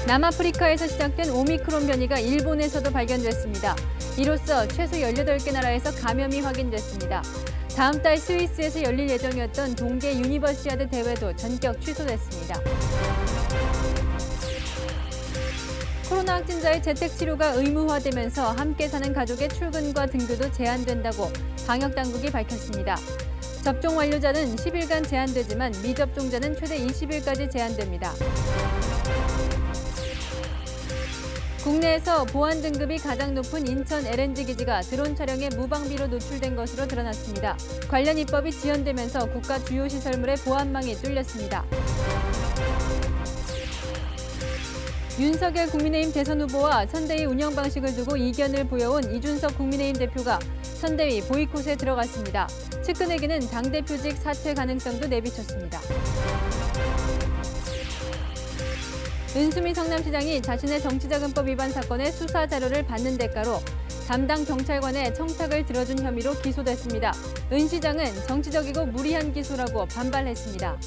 남아프리카에서 시작된 오미크론 변이가 일본에서도 발견됐습니다. 이로써 최소 18개 나라에서 감염이 확인됐습니다. 다음 달 스위스에서 열릴 예정이었던 동계 유니버시아드 대회도 전격 취소됐습니다. 코로나 확진자의 재택치료가 의무화되면서 함께 사는 가족의 출근과 등교도 제한된다고 방역당국이 밝혔습니다. 접종 완료자는 10일간 제한되지만 미접종자는 최대 20일까지 제한됩니다. 국내에서 보안 등급이 가장 높은 인천 LNG 기지가 드론 촬영에 무방비로 노출된 것으로 드러났습니다. 관련 입법이 지연되면서 국가 주요 시설물의 보안망이 뚫렸습니다. 윤석열 국민의힘 대선 후보와 선대위 운영 방식을 두고 이견을 보여온 이준석 국민의힘 대표가 선대위 보이콧에 들어갔습니다. 측근에게는 당대표직 사퇴 가능성도 내비쳤습니다. 은수미 성남시장이 자신의 정치자금법 위반 사건의 수사 자료를 받는 대가로 담당 경찰관의 청탁을 들어준 혐의로 기소됐습니다. 은 시장은 정치적이고 무리한 기소라고 반발했습니다.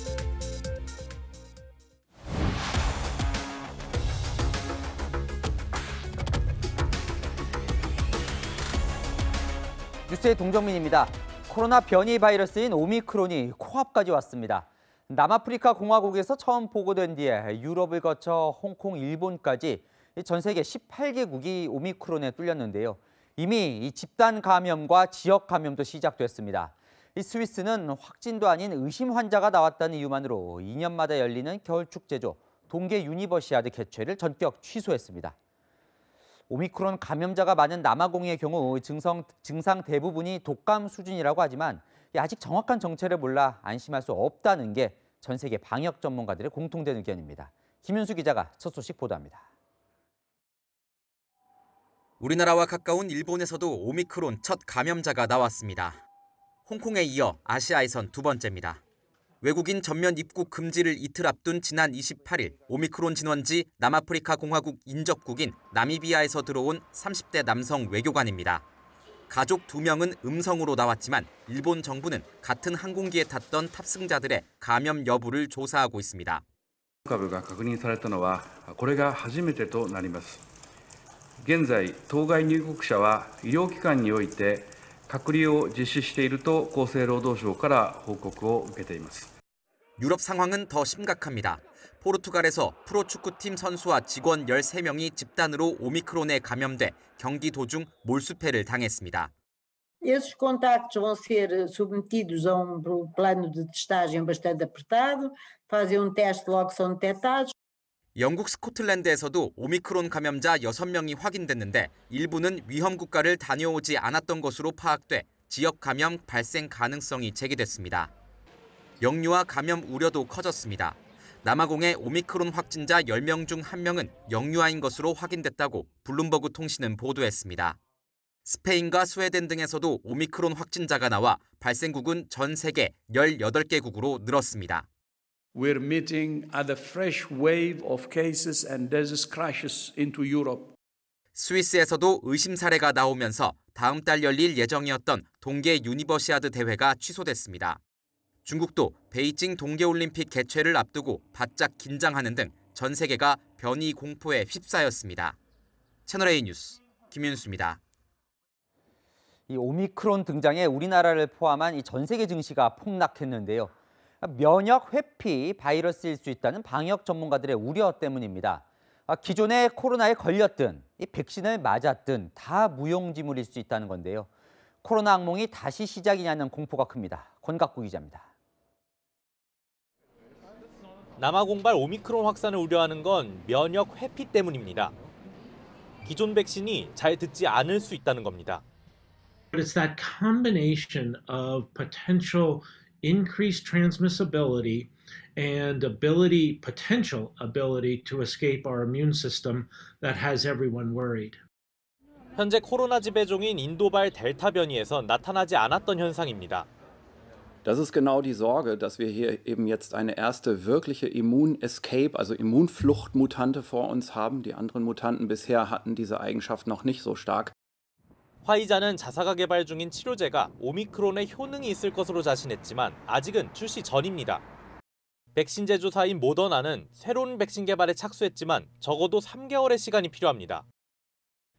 뉴스의 동정민입니다. 코로나 변이 바이러스인 오미크론이 코앞까지 왔습니다. 남아프리카 공화국에서 처음 보고된 뒤에 유럽을 거쳐 홍콩, 일본까지 전 세계 18개국이 오미크론에 뚫렸는데요. 이미 이 집단 감염과 지역 감염도 시작됐습니다. 이 스위스는 확진도 아닌 의심 환자가 나왔다는 이유만으로 2년마다 열리는 겨울 축제죠. 동계 유니버시아드 개최를 전격 취소했습니다. 오미크론 감염자가 많은 남아공의 경우 증상 대부분이 독감 수준이라고 하지만 아직 정확한 정체를 몰라 안심할 수 없다는 게 전 세계 방역 전문가들의 공통된 의견입니다. 김윤수 기자가 첫 소식 보도합니다. 우리나라와 가까운 일본에서도 오미크론 첫 감염자가 나왔습니다. 홍콩에 이어 아시아에선 두 번째입니다. 외국인 전면 입국 금지를 이틀 앞둔 지난 28일 오미크론 진원지 남아프리카 공화국 인접국인 나미비아에서 들어온 30대 남성 외교관입니다. 가족 2명은 음성으로 나왔지만 일본 정부는 같은 항공기에 탔던 탑승자들의 감염 여부를 조사하고 있습니다. 株が確認されたのはこれが初めてとなります。現在、当該入国者は医療機関において隔離を実施していると厚生労働省から報告を受けています。 유럽 상황은 더 심각합니다. 포르투갈에서 프로축구팀 선수와 직원 13명이 집단으로 오미크론에 감염돼 경기 도중 몰수패를 당했습니다. Esses contactos vão ser submetidos a plano de testagem bastante apertado, fazem teste logo são detectados. 영국 스코틀랜드에서도 오미크론 감염자 6명이 확인됐는데 일부는 위험 국가를 다녀오지 않았던 것으로 파악돼 지역 감염 발생 가능성이 제기됐습니다. 영유아 감염 우려도 커졌습니다. 남아공의 오미크론 확진자 10명 중 1명은 영유아인 것으로 확인됐다고 블룸버그 통신은 보도했습니다. 스페인과 스웨덴 등에서도 오미크론 확진자가 나와 발생국은 전 세계 18개국으로 늘었습니다. We're meeting at a fresh wave of cases and disease crashes into Europe. 스위스에서도 의심 사례가 나오면서 다음 달 열릴 예정이었던 동계 유니버시아드 대회가 취소됐습니다. 중국도 베이징 동계올림픽 개최를 앞두고 바짝 긴장하는 등 전 세계가 변이 공포에 휩싸였습니다. 채널A 뉴스 김윤수입니다. 이 오미크론 등장에 우리나라를 포함한 이 전 세계 증시가 폭락했는데요. 면역 회피 바이러스일 수 있다는 방역 전문가들의 우려 때문입니다. 기존에 코로나에 걸렸든 이 백신을 맞았든 다 무용지물일 수 있다는 건데요. 코로나 악몽이 다시 시작이냐는 공포가 큽니다. 권갑구 기자입니다. 남아공발 오미크론 확산을 우려하는 건 면역 회피 때문입니다. 기존 백신이 잘 듣지 않을 수 있다는 겁니다. But it's that combination of potential increased transmissibility and potential ability to escape our immune system that has everyone worried. 현재 코로나 지배종인 인도발 델타 변이에선 나타나지 않았던 현상입니다. Das ist genau die Sorge, dass wir hier eben jetzt eine erste wirkliche Immun-Escape, also Immunflucht-Mutante vor uns haben. Die anderen Mutanten bisher hatten diese Eigenschaft noch nicht so stark. 화이자는 자사가 개발 중인 치료제가 오미크론에 효능이 있을 것으로 자신했지만 아직은 출시 전입니다. 백신 제조사인 모더나는 새로운 백신 개발에 착수했지만 적어도 3개월의 시간이 필요합니다.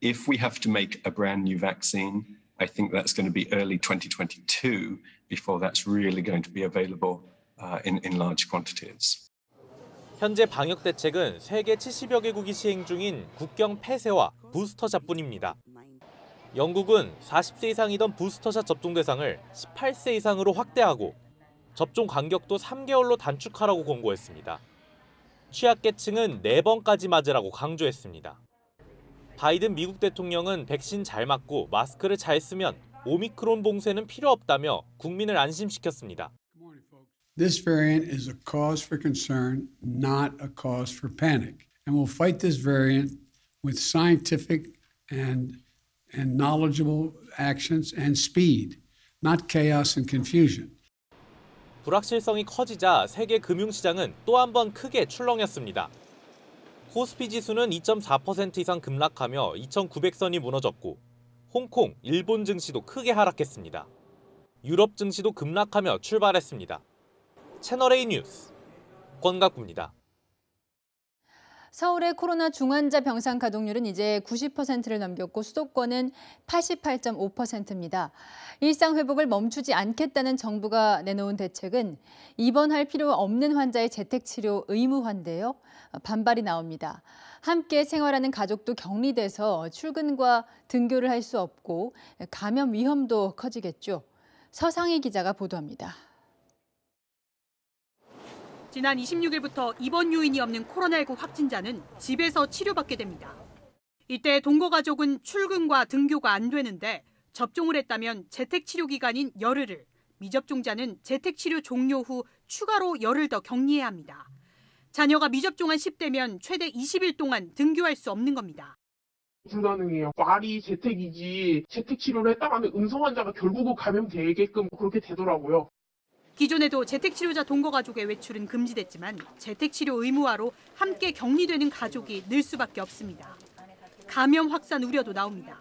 If we have to make a brand new vaccine, I think that's going to be early 2022 before that's really going to be available in large quantities. 현재 방역 대책은 세계 70여 개국이 시행 중인 국경 폐쇄와 부스터샷뿐입니다. 영국은 40세 이상이던 부스터샷 접종 대상을 18세 이상으로 확대하고 접종 간격도 3개월로 단축하라고 권고했습니다. 취약계층은 4번까지 맞으라고 강조했습니다. 바이든 미국 대통령은 백신 잘 맞고 마스크를 잘 쓰면 오미크론 봉쇄는 필요 없다며 국민을 안심시켰습니다. This variant is a cause for concern, not a cause for panic. And we'll fight this variant with scientific and knowledgeable actions and speed, not chaos and confusion. 불확실성이 커지자 세계 금융시장은 또 한 번 크게 출렁였습니다. 코스피 지수는 2.4% 이상 급락하며 2,900선이 무너졌고 홍콩, 일본 증시도 크게 하락했습니다. 유럽 증시도 급락하며 출발했습니다. 채널A 뉴스 권갑구입니다. 서울의 코로나 중환자 병상 가동률은 이제 90%를 넘겼고 수도권은 88.5%입니다. 일상 회복을 멈추지 않겠다는 정부가 내놓은 대책은 입원할 필요 없는 환자의 재택치료 의무화인데요. 반발이 나옵니다. 함께 생활하는 가족도 격리돼서 출근과 등교를 할 수 없고 감염 위험도 커지겠죠. 서상희 기자가 보도합니다. 지난 26일부터 입원 요인이 없는 코로나19 확진자는 집에서 치료받게 됩니다. 이때 동거가족은 출근과 등교가 안 되는데 접종을 했다면 재택치료 기간인 열흘을, 미접종자는 재택치료 종료 후 추가로 열흘 더 격리해야 합니다. 자녀가 미접종한 10대면 최대 20일 동안 등교할 수 없는 겁니다. 불가능해요. 말이 재택이지 재택치료를 했다가는 음성 환자가 결국은 감염되게끔 그렇게 되더라고요. 기존에도 재택치료자 동거가족의 외출은 금지됐지만 재택치료 의무화로 함께 격리되는 가족이 늘 수밖에 없습니다. 감염 확산 우려도 나옵니다.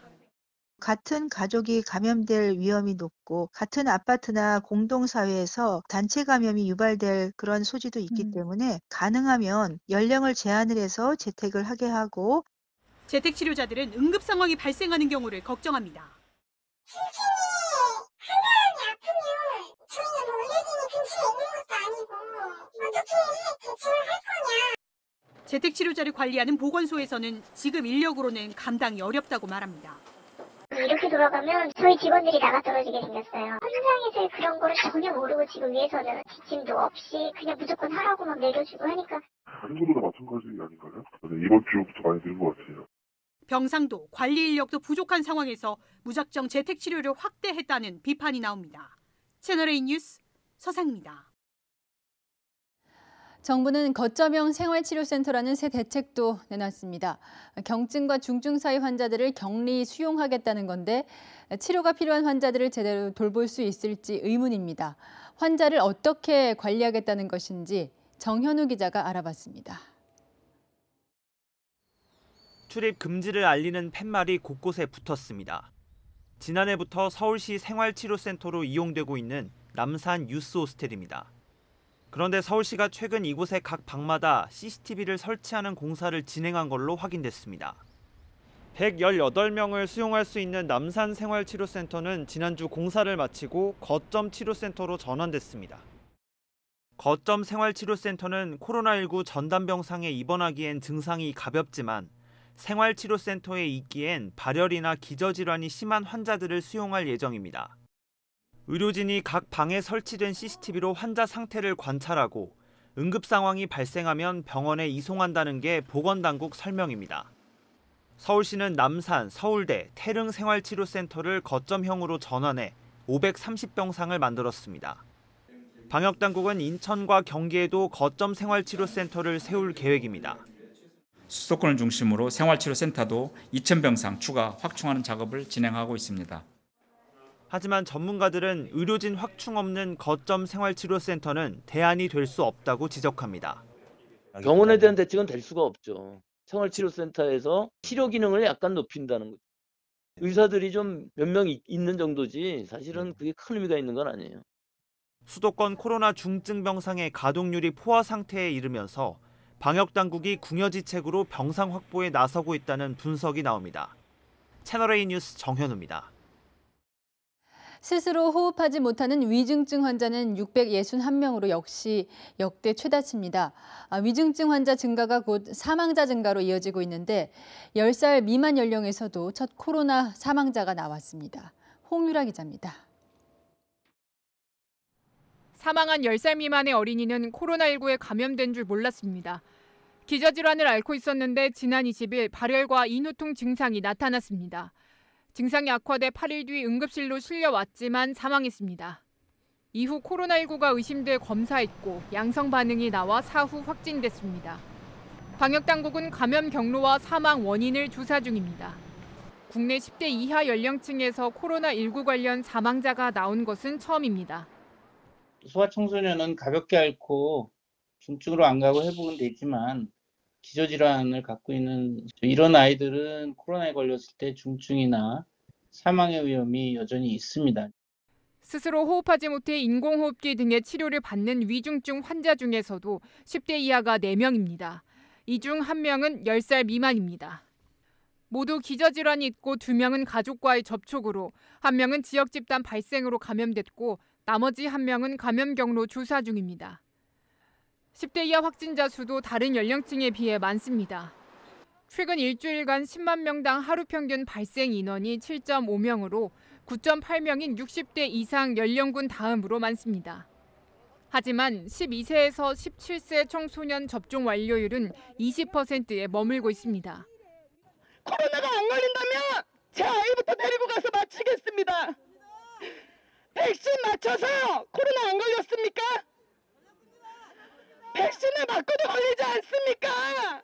같은 가족이 감염될 위험이 높고 같은 아파트나 공동사회에서 단체 감염이 유발될 그런 소지도 있기 때문에 가능하면 연령을 제한을 해서 재택을 하게 하고 재택치료자들은 응급 상황이 발생하는 경우를 걱정합니다. 재택치료자를 관리하는 보건소에서는 지금 인력으로는 감당이 어렵다고 말합니다. 이렇게 돌아가면 저희 직원들이 나가 떨어지게 생겼어요. 현장에서 그런 거를 전혀 모르고 지금 위에서는 지침도 없이 그냥 무조건 하라고 막 내려주고 하니까. 다른 것도 다 마찬가지 아닌가요? 이번 주부터 많이 늘은 것 같아요. 병상도 관리 인력도 부족한 상황에서 무작정 재택치료를 확대했다는 비판이 나옵니다. 채널A 뉴스 서상입니다. 정부는 거점형 생활치료센터라는 새 대책도 내놨습니다. 경증과 중증 사이 환자들을 격리 수용하겠다는 건데 치료가 필요한 환자들을 제대로 돌볼 수 있을지 의문입니다. 환자를 어떻게 관리하겠다는 것인지 정현우 기자가 알아봤습니다. 출입 금지를 알리는 팻말이 곳곳에 붙었습니다. 지난해부터 서울시 생활치료센터로 이용되고 있는 남산 유스 호스텔입니다. 그런데 서울시가 최근 이곳에 각 방마다 CCTV를 설치하는 공사를 진행한 걸로 확인됐습니다. 118명을 수용할 수 있는 남산 생활치료센터는 지난주 공사를 마치고 거점 치료센터로 전환됐습니다. 거점 생활치료센터는 코로나19 전담병상에 입원하기엔 증상이 가볍지만 생활치료센터에 있기엔 발열이나 기저질환이 심한 환자들을 수용할 예정입니다. 의료진이 각 방에 설치된 CCTV로 환자 상태를 관찰하고 응급 상황이 발생하면 병원에 이송한다는 게 보건당국 설명입니다. 서울시는 남산, 서울대, 태릉 생활치료센터를 거점형으로 전환해 530병상을 만들었습니다. 방역당국은 인천과 경기에도 거점 생활치료센터를 세울 계획입니다. 수도권을 중심으로 생활치료센터도 2,000병상 추가 확충하는 작업을 진행하고 있습니다. 하지만 전문가들은 의료진 확충 없는 거점 생활치료센터는 대안이 될 수 없다고 지적합니다. 병원에 대한 대책은 될 수가 없죠. 생활치료센터에서 치료 기능을 약간 높인다는 거죠. 의사들이 좀 몇 명 있는 정도지 사실은 그게 큰 의미가 있는 건 아니에요. 수도권 코로나 중증 병상의 가동률이 포화 상태에 이르면서 방역당국이 궁여지책으로 병상 확보에 나서고 있다는 분석이 나옵니다. 채널A 뉴스 정현우입니다. 스스로 호흡하지 못하는 위중증 환자는 661명으로 역시 역대 최다치입니다. 위중증 환자 증가가 곧 사망자 증가로 이어지고 있는데 10살 미만 연령에서도 첫 코로나 사망자가 나왔습니다. 홍유라 기자입니다. 사망한 10살 미만의 어린이는 코로나19에 감염된 줄 몰랐습니다. 기저질환을 앓고 있었는데 지난 20일 발열과 인후통 증상이 나타났습니다. 증상이 악화돼 8일 뒤 응급실로 실려왔지만 사망했습니다. 이후 코로나19가 의심돼 검사했고 양성 반응이 나와 사후 확진됐습니다. 방역당국은 감염 경로와 사망 원인을 조사 중입니다. 국내 10대 이하 연령층에서 코로나19 관련 사망자가 나온 것은 처음입니다. 소아청소년은 가볍게 앓고 중증으로 안 가고 회복은 되지만 기저질환을 갖고 있는 이런 아이들은 코로나에 걸렸을 때 중증이나 사망의 위험이 여전히 있습니다. 스스로 호흡하지 못해 인공호흡기 등의 치료를 받는 위중증 환자 중에서도 10대 이하가 4명입니다. 이 중 1명은 10살 미만입니다. 모두 기저질환이 있고 2명은 가족과의 접촉으로, 1명은 지역 집단 발생으로 감염됐고 나머지 1명은 감염 경로 조사 중입니다. 10대 이하 확진자 수도 다른 연령층에 비해 많습니다. 최근 일주일간 10만 명당 하루 평균 발생 인원이 7.5명으로 9.8명인 60대 이상 연령군 다음으로 많습니다. 하지만 12세에서 17세 청소년 접종 완료율은 20%에 머물고 있습니다. 코로나가 안 걸린다면 제 아이부터 데리고 가서 맞추겠습니다. 백신 맞춰서 코로나 안 걸렸습니까? 백신을 맞고도 걸리지 않습니까?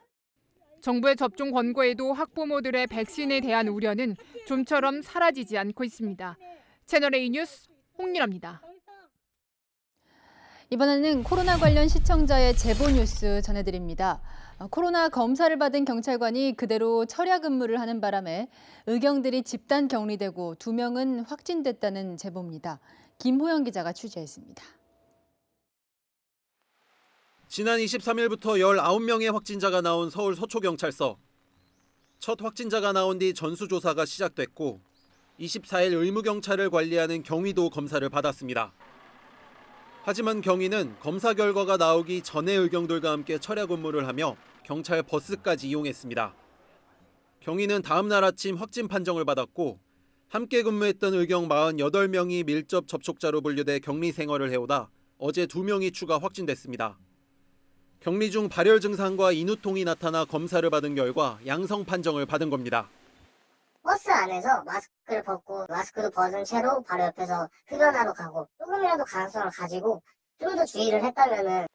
정부의 접종 권고에도 학부모들의 백신에 대한 우려는 좀처럼 사라지지 않고 있습니다. 채널A 뉴스 홍유라입니다. 이번에는 코로나 관련 시청자의 제보 뉴스 전해드립니다. 코로나 검사를 받은 경찰관이 그대로 철야 근무를 하는 바람에 의경들이 집단 격리되고 2명은 확진됐다는 제보입니다. 김호영 기자가 취재했습니다. 지난 23일부터 19명의 확진자가 나온 서울 서초경찰서. 첫 확진자가 나온 뒤 전수조사가 시작됐고 24일 의무경찰을 관리하는 경위도 검사를 받았습니다. 하지만 경위는 검사 결과가 나오기 전에 의경들과 함께 철야 근무를 하며 경찰 버스까지 이용했습니다. 경위는 다음 날 아침 확진 판정을 받았고 함께 근무했던 의경 48명이 밀접 접촉자로 분류돼 격리 생활을 해오다 어제 2명이 추가 확진됐습니다. 격리 중 발열 증상과 인후통이 나타나 검사를 받은 결과 양성 판정을 받은 겁니다. 버스 안에서 마스크를 벗고 마스크도 벗은 채로 바로 옆에서 흡연하러 가고 조금이라도 가능성을 가지고 좀 더 주의를 했다면은.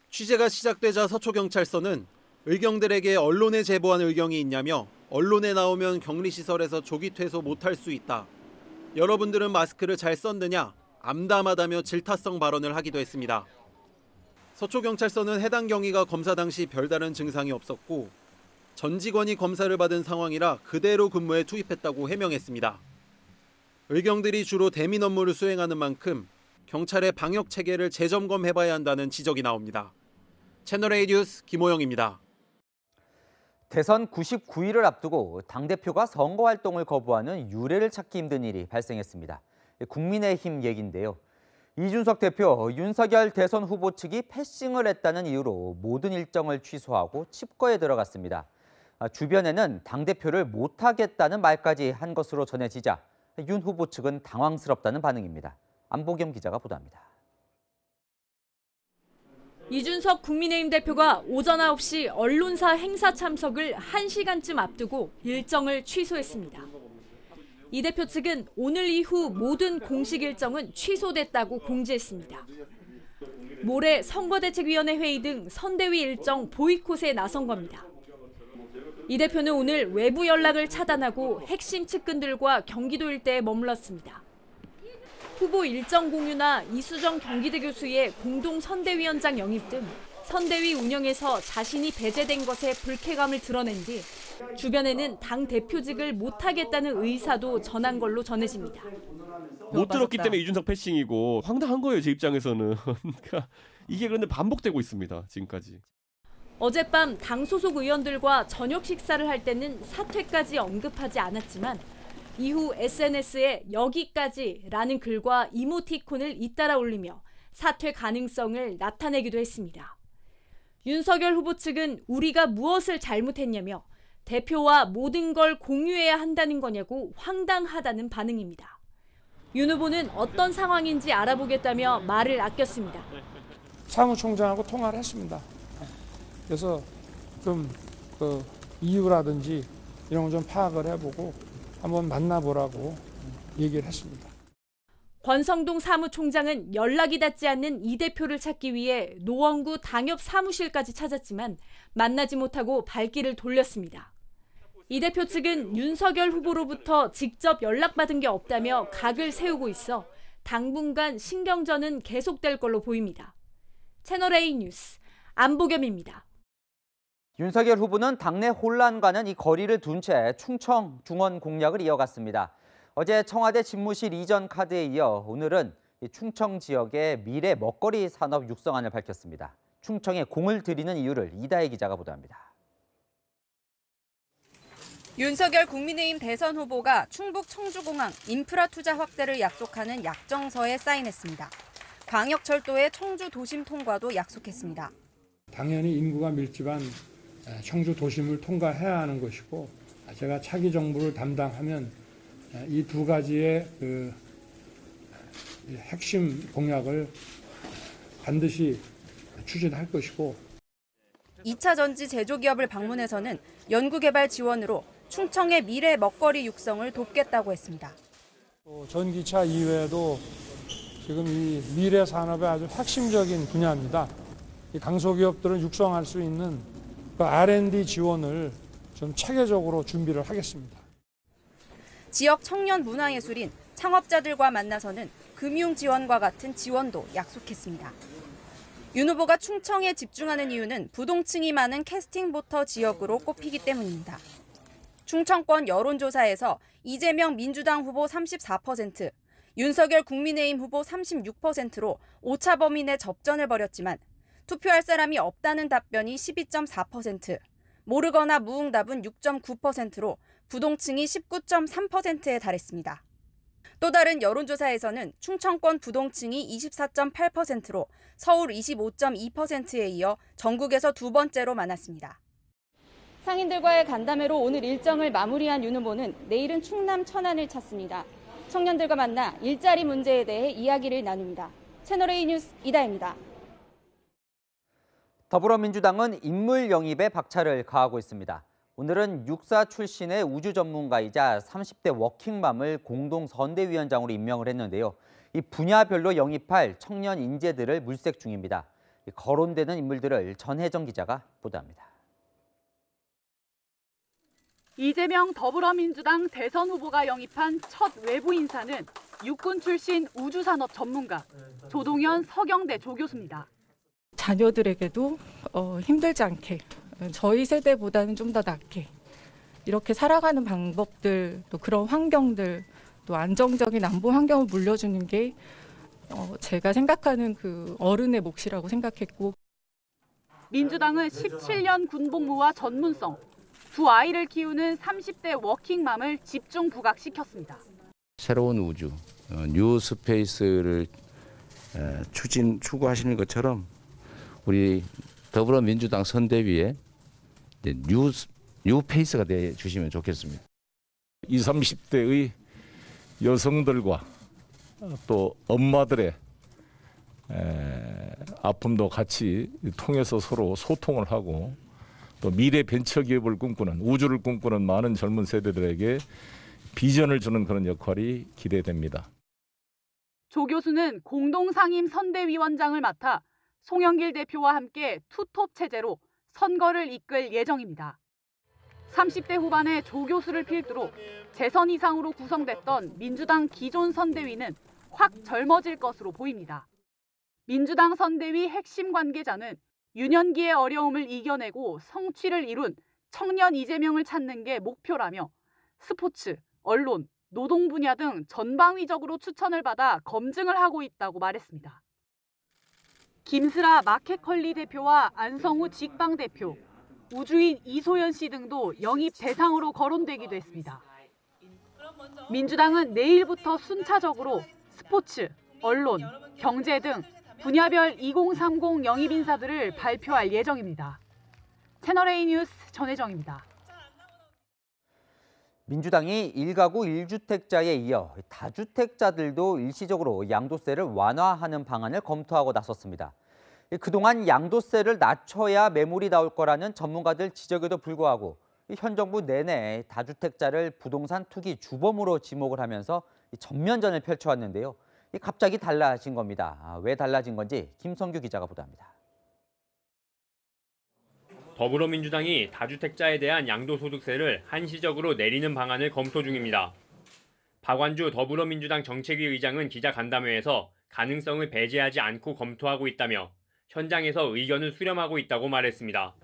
취재가 시작되자 서초경찰서는 의경들에게 언론에 제보한 의경이 있냐며 언론에 나오면 격리시설에서 조기 퇴소 못할 수 있다. 여러분들은 마스크를 잘 썼느냐? 암담하다며 질타성 발언을 하기도 했습니다. 서초경찰서는 해당 경위가 검사 당시 별다른 증상이 없었고 전 직원이 검사를 받은 상황이라 그대로 근무에 투입했다고 해명했습니다. 의경들이 주로 대민 업무를 수행하는 만큼 경찰의 방역 체계를 재점검해봐야 한다는 지적이 나옵니다. 채널A 뉴스 김호영입니다. 대선 99일을 앞두고 당대표가 선거활동을 거부하는 유례를 찾기 힘든 일이 발생했습니다. 국민의힘 얘기인데요. 이준석 대표, 윤석열 대선 후보 측이 패싱을 했다는 이유로 모든 일정을 취소하고 칩거에 들어갔습니다. 주변에는 당대표를 못하겠다는 말까지 한 것으로 전해지자 윤 후보 측은 당황스럽다는 반응입니다. 안보겸 기자가 보도합니다. 이준석 국민의힘 대표가 오전 9시 언론사 행사 참석을 1시간쯤 앞두고 일정을 취소했습니다. 이 대표 측은 오늘 이후 모든 공식 일정은 취소됐다고 공지했습니다. 모레 선거대책위원회 회의 등 선대위 일정 보이콧에 나선 겁니다. 이 대표는 오늘 외부 연락을 차단하고 핵심 측근들과 경기도 일대에 머물렀습니다. 후보 일정 공유나 이수정 경기대 교수의 공동 선대위원장 영입 등 선대위 운영에서 자신이 배제된 것에 불쾌감을 드러낸 뒤 주변에는 당 대표직을 못하겠다는 의사도 전한 걸로 전해집니다. 못 들었기 때문에 이준석 패싱이고 황당한 거예요, 제 입장에서는. 그러니까 이게 그런데 반복되고 있습니다, 지금까지. 어젯밤 당 소속 의원들과 저녁 식사를 할 때는 사퇴까지 언급하지 않았지만 이후 SNS에 여기까지라는 글과 이모티콘을 잇따라 올리며 사퇴 가능성을 나타내기도 했습니다. 윤석열 후보 측은 우리가 무엇을 잘못했냐며 대표와 모든 걸 공유해야 한다는 거냐고 황당하다는 반응입니다. 윤 후보는 어떤 상황인지 알아보겠다며 말을 아꼈습니다. 사무총장하고 통화를 했습니다. 그래서 좀 그 이유라든지 이런 거 좀 파악을 해보고 한번 만나보라고 얘기를 했습니다. 권성동 사무총장은 연락이 닿지 않는 이 대표를 찾기 위해 노원구 당협 사무실까지 찾았지만 만나지 못하고 발길을 돌렸습니다. 이 대표 측은 윤석열 후보로부터 직접 연락받은 게 없다며 각을 세우고 있어 당분간 신경전은 계속될 걸로 보입니다. 채널A 뉴스 안보겸입니다. 윤석열 후보는 당내 혼란과는 이 거리를 둔 채 충청 중원 공략을 이어갔습니다. 어제 청와대 집무실 이전 카드에 이어 오늘은 충청 지역의 미래 먹거리 산업 육성안을 밝혔습니다. 충청에 공을 들이는 이유를 이다혜 기자가 보도합니다. 윤석열 국민의힘 대선 후보가 충북 청주공항 인프라 투자 확대를 약속하는 약정서에 사인했습니다. 광역철도의 청주 도심 통과도 약속했습니다. 당연히 인구가 밀집한 청주 도심을 통과해야 하는 것이고 제가 차기 정부를 담당하면 이 두 가지의 그 핵심 공약을 반드시 추진할 것이고 2차 전지 제조기업을 방문해서는 연구개발 지원으로 충청의 미래 먹거리 육성을 돕겠다고 했습니다. 전기차 이외에도 지금 이 미래 산업의 아주 핵심적인 분야입니다. 이 강소기업들을 육성할 수 있는 그 R&D 지원을 좀 체계적으로 준비를 하겠습니다. 지역 청년 문화예술인 창업자들과 만나서는 금융 지원과 같은 지원도 약속했습니다. 윤 후보가 충청에 집중하는 이유는 부동층이 많은 캐스팅보터 지역으로 꼽히기 때문입니다. 충청권 여론조사에서 이재명 민주당 후보 34%, 윤석열 국민의힘 후보 36%로 오차범위 내 접전을 벌였지만 투표할 사람이 없다는 답변이 12.4%, 모르거나 무응답은 6.9%로 부동층이 19.3%에 달했습니다. 또 다른 여론조사에서는 충청권 부동층이 24.8%로 서울 25.2%에 이어 전국에서 두 번째로 많았습니다. 상인들과의 간담회로 오늘 일정을 마무리한 윤 후보는 내일은 충남 천안을 찾습니다. 청년들과 만나 일자리 문제에 대해 이야기를 나눕니다. 채널A 뉴스 이다혜입니다. 더불어민주당은 인물 영입에 박차를 가하고 있습니다. 오늘은 육사 출신의 우주 전문가이자 30대 워킹맘을 공동 선대위원장으로 임명을 했는데요. 이 분야별로 영입할 청년 인재들을 물색 중입니다. 거론되는 인물들을 전혜정 기자가 보도합니다. 이재명 더불어민주당 대선 후보가 영입한 첫 외부 인사는 육군 출신 우주산업 전문가 조동현 서경대 조교수입니다. 자녀들에게도 힘들지 않게 저희 세대보다는 좀 더 낫게 이렇게 살아가는 방법들 또 그런 환경들 또 안정적인 안보 환경을 물려주는 게 제가 생각하는 그 어른의 몫이라고 생각했고 민주당은 17년 군복무와 전문성, 두 아이를 키우는 30대 워킹맘을 집중 부각시켰습니다. 새로운 우주, 뉴스페이스를 추구하시는 것처럼 우리 더불어민주당 선대위에 뉴페이스가 돼 주시면 좋겠습니다. 20, 30대의 여성들과 또 엄마들의 아픔도 같이 통해서 서로 소통을 하고 또 미래 벤처기업을 꿈꾸는 우주를 꿈꾸는 많은 젊은 세대들에게 비전을 주는 그런 역할이 기대됩니다. 조 교수는 공동상임 선대위원장을 맡아 송영길 대표와 함께 투톱 체제로 선거를 이끌 예정입니다. 30대 후반의 조 교수를 필두로 재선 이상으로 구성됐던 민주당 기존 선대위는 확 젊어질 것으로 보입니다. 민주당 선대위 핵심 관계자는 유년기의 어려움을 이겨내고 성취를 이룬 청년 이재명을 찾는 게 목표라며 스포츠, 언론, 노동 분야 등 전방위적으로 추천을 받아 검증을 하고 있다고 말했습니다. 김슬아 마켓컬리 대표와 안성우 직방 대표, 우주인 이소연 씨 등도 영입 대상으로 거론되기도 했습니다. 민주당은 내일부터 순차적으로 스포츠, 언론, 경제 등 분야별 2030 영입 인사들을 발표할 예정입니다. 채널A 뉴스 전혜정입니다. 민주당이 1가구 1주택자에 이어 다주택자들도 일시적으로 양도세를 완화하는 방안을 검토하고 나섰습니다. 그동안 양도세를 낮춰야 매물이 나올 거라는 전문가들 지적에도 불구하고 현 정부 내내 다주택자를 부동산 투기 주범으로 지목을 하면서 전면전을 펼쳐왔는데요. 갑자기 달라진 겁니다. 왜 달라진 건지 김성규 기자가 보도합니다. 더불어민주당이 다주택자에 대한 양도소득세를 한시적으로 내리는 방안을 검토 중입니다. 박완주 더불어민주당 정책위 의장은 기자 간담회에서 가능성을 배제하지 않고 검토하고 있다며 현장에서 의견을 수렴하고 있다고 말했습니다.